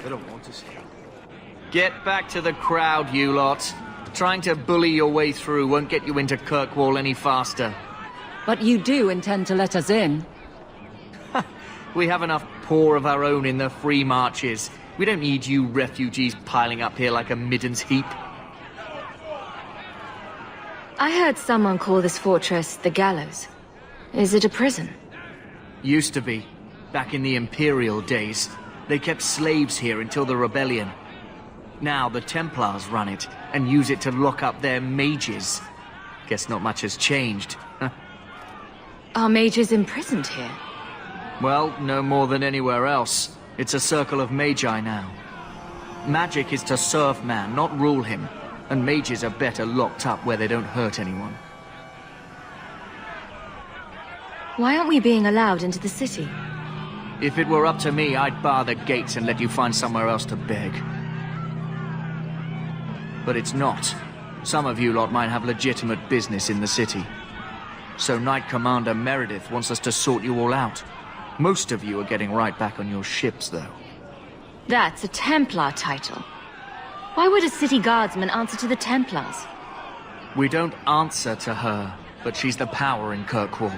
They don't want to see you. Get back to the crowd, you lot. Trying to bully your way through won't get you into Kirkwall any faster. But you do intend to let us in. We have enough poor of our own in the free marches. We don't need you refugees piling up here like a middens heap. I heard someone call this fortress the Gallows. Is it a prison? Used to be. Back in the Imperial days. They kept slaves here until the rebellion. Now the Templars run it, and use it to lock up their mages. Guess not much has changed. Are mages imprisoned here? Well, no more than anywhere else. It's a circle of magi now. Magic is to serve man, not rule him. And mages are better locked up where they don't hurt anyone. Why aren't we being allowed into the city? If it were up to me, I'd bar the gates and let you find somewhere else to beg. But it's not. Some of you lot might have legitimate business in the city. So Knight Commander Meredith wants us to sort you all out. Most of you are getting right back on your ships, though. That's a Templar title. Why would a city guardsman answer to the Templars? We don't answer to her, but she's the power in Kirkwall.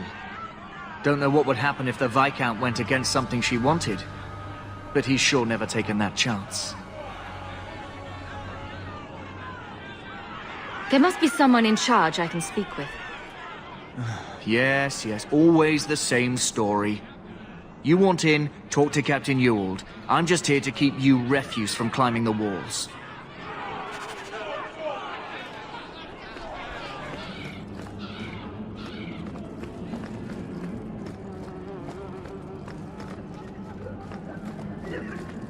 Don't know what would happen if the Viscount went against something she wanted. But he's sure never taken that chance. There must be someone in charge I can speak with. Yes, always the same story. You want in, talk to Captain Ewald. I'm just here to keep you refuse from climbing the walls.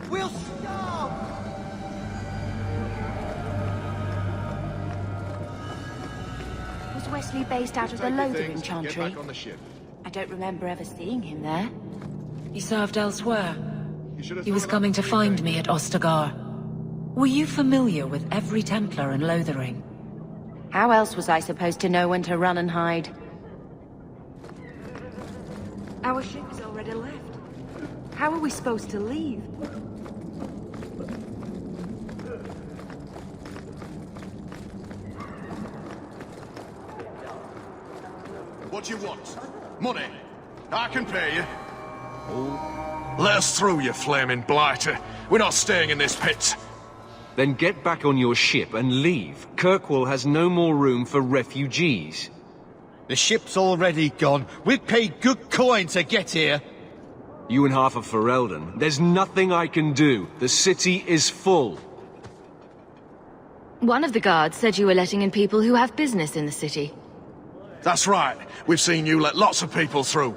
We'll starve! Was Wesley based out of the Lothering Chantry? Get back on the ship. I don't remember ever seeing him there. He served elsewhere. You He was coming to find me at Ostagar. Were you familiar with every Templar in Lothering? How else was I supposed to know when to run and hide? Our ship is already left. How are we supposed to leave? What do you want? Money? I can pay you. Let us through, you flaming blighter. We're not staying in this pit. Then get back on your ship and leave. Kirkwall has no more room for refugees. The ship's already gone. We've paid good coin to get here. You and half of Ferelden. There's nothing I can do. The city is full. One of the guards said you were letting in people who have business in the city. That's right. We've seen you let lots of people through.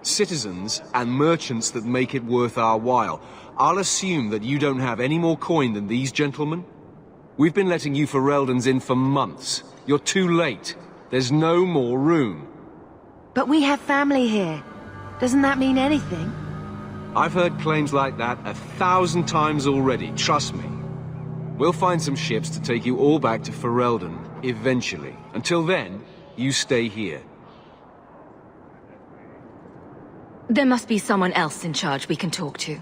Citizens and merchants that make it worth our while. I'll assume that you don't have any more coin than these gentlemen. We've been letting you Fereldans in for months. You're too late. There's no more room. But we have family here. Doesn't that mean anything? I've heard claims like that 1,000 times already, trust me. We'll find some ships to take you all back to Ferelden, eventually. Until then, you stay here. There must be someone else in charge we can talk to.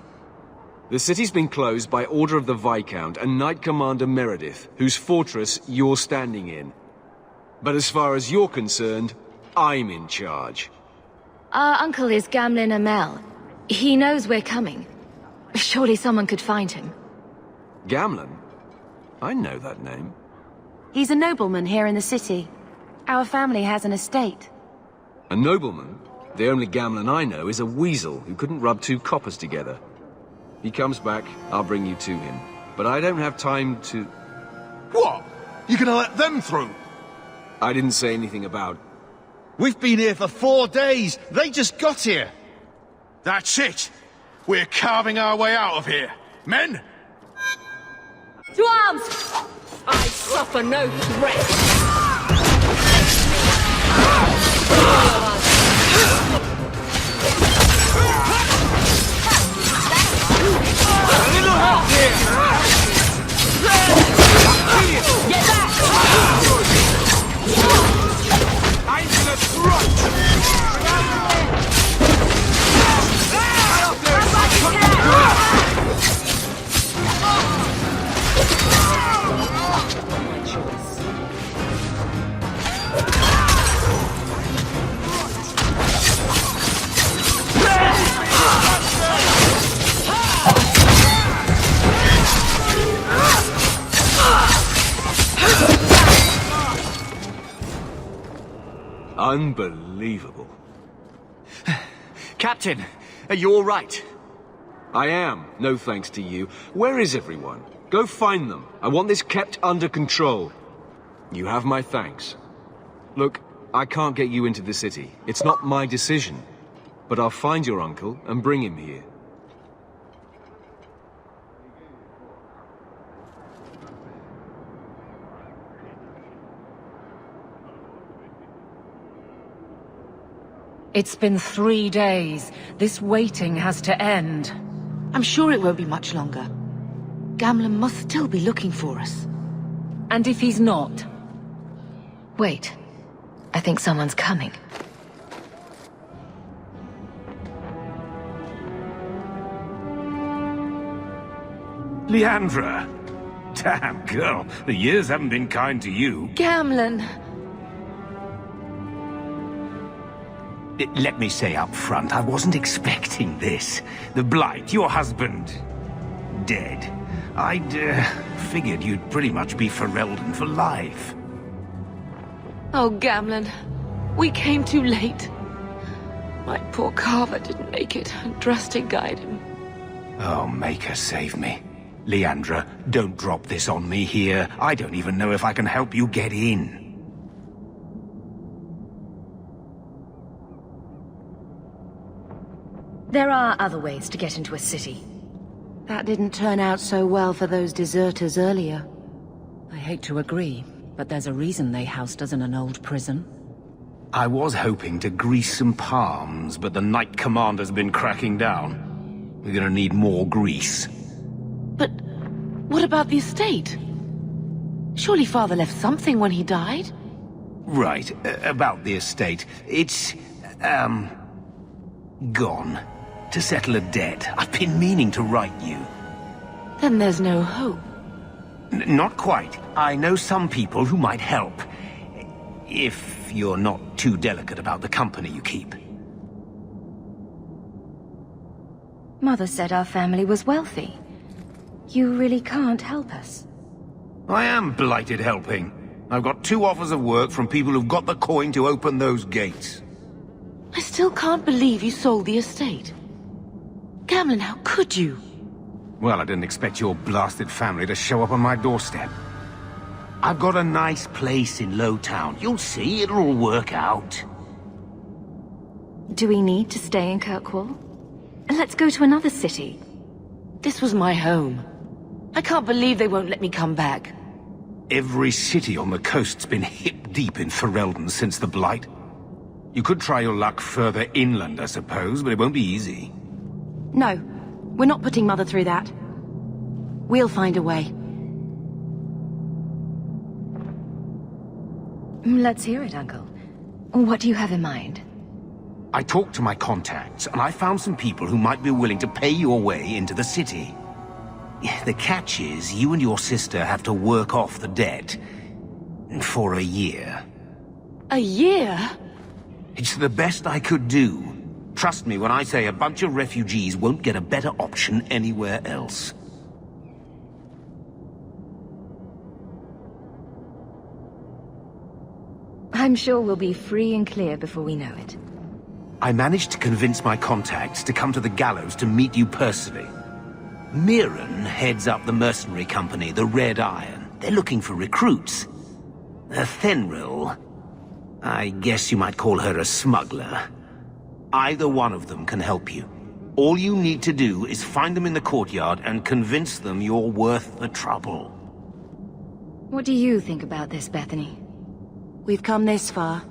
The city's been closed by order of the Viscount and Knight Commander Meredith, whose fortress you're standing in. But as far as you're concerned, I'm in charge. Our uncle is Gamlin Amel. He knows we're coming. Surely someone could find him. Gamlin? I know that name. He's a nobleman here in the city. Our family has an estate. A nobleman? The only Gamlin I know is a weasel who couldn't rub two coppers together. He comes back, I'll bring you to him. But I don't have time to... What? You gonna let them through? I didn't say anything about... We've been here for 4 days. They just got here. That's it. We're carving our way out of here. Men? To arms! I suffer no threat! A little help here! Get back! I'm gonna thrust! Unbelievable. Captain, are you all right? I am, no thanks to you. Where is everyone? Go find them. I want this kept under control. You have my thanks. Look, I can't get you into the city. It's not my decision. But I'll find your uncle and bring him here. It's been 3 days. This waiting has to end. I'm sure it won't be much longer. Gamlen must still be looking for us. And if he's not? Wait. I think someone's coming. Leandra! Damn, girl, the years haven't been kind to you. Gamlen! Let me say up front, I wasn't expecting this. The Blight, your husband, dead. I'd figured you'd pretty much be Ferelden for life. Oh, Gamlen. We came too late. My poor Carver didn't make it, and Drastic guide him. Oh, Maker, save me. Leandra, don't drop this on me here. I don't even know if I can help you get in. There are other ways to get into a city. That didn't turn out so well for those deserters earlier. I hate to agree, but there's a reason they housed us in an old prison. I was hoping to grease some palms, but the Knight Commander's been cracking down. We're gonna need more grease. But what about the estate? Surely Father left something when he died? Right, about the estate. It's, gone. To settle a debt. I've been meaning to write you. Then there's no hope. Not quite. I know some people who might help. If you're not too delicate about the company you keep. Mother said our family was wealthy. You really can't help us. I am blighted helping. I've got 2 offers of work from people who've got the coin to open those gates. I still can't believe you sold the estate. Gamlen, how could you? Well, I didn't expect your blasted family to show up on my doorstep. I've got a nice place in Lowtown. You'll see, it'll all work out. Do we need to stay in Kirkwall? Let's go to another city. This was my home. I can't believe they won't let me come back. Every city on the coast's been hip-deep in Ferelden since the Blight. You could try your luck further inland, I suppose, but it won't be easy. No, we're not putting Mother through that. We'll find a way. Let's hear it, Uncle. What do you have in mind? I talked to my contacts, and I found some people who might be willing to pay your way into the city. The catch is, you and your sister have to work off the debt. For a year. A year? It's the best I could do. Trust me when I say a bunch of refugees won't get a better option anywhere else. I'm sure we'll be free and clear before we know it. I managed to convince my contacts to come to the gallows to meet you personally. Mirren heads up the mercenary company, the Red Iron. They're looking for recruits. Thenril, I guess you might call her a smuggler. Either one of them can help you. All you need to do is find them in the courtyard and convince them you're worth the trouble. What do you think about this, Bethany? We've come this far.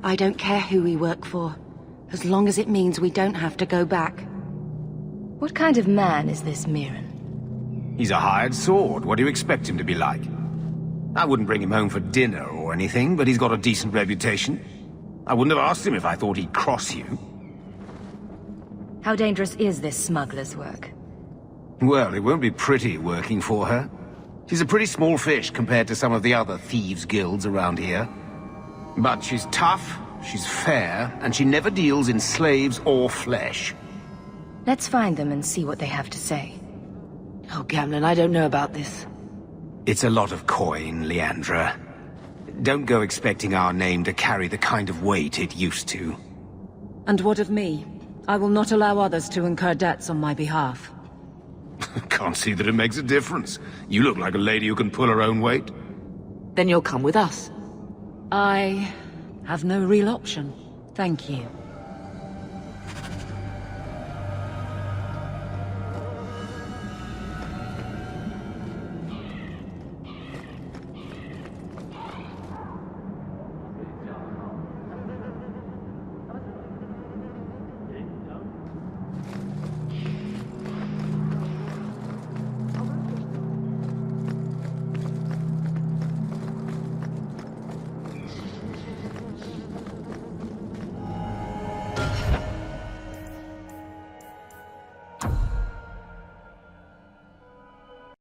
I don't care who we work for, as long as it means we don't have to go back. What kind of man is this Mirren? He's a hired sword. What do you expect him to be like? I wouldn't bring him home for dinner or anything, but he's got a decent reputation. I wouldn't have asked him if I thought he'd cross you. How dangerous is this smuggler's work? Well, it won't be pretty working for her. She's a pretty small fish compared to some of the other thieves' guilds around here. But she's tough, she's fair, and she never deals in slaves or flesh. Let's find them and see what they have to say. Oh, Gamlen, I don't know about this. It's a lot of coin, Leandra. don't go expecting our name to carry the kind of weight it used to. And what of me? I will not allow others to incur debts on my behalf. Can't see that it makes a difference. You look like a lady who can pull her own weight. Then you'll come with us. I have no real option. Thank you.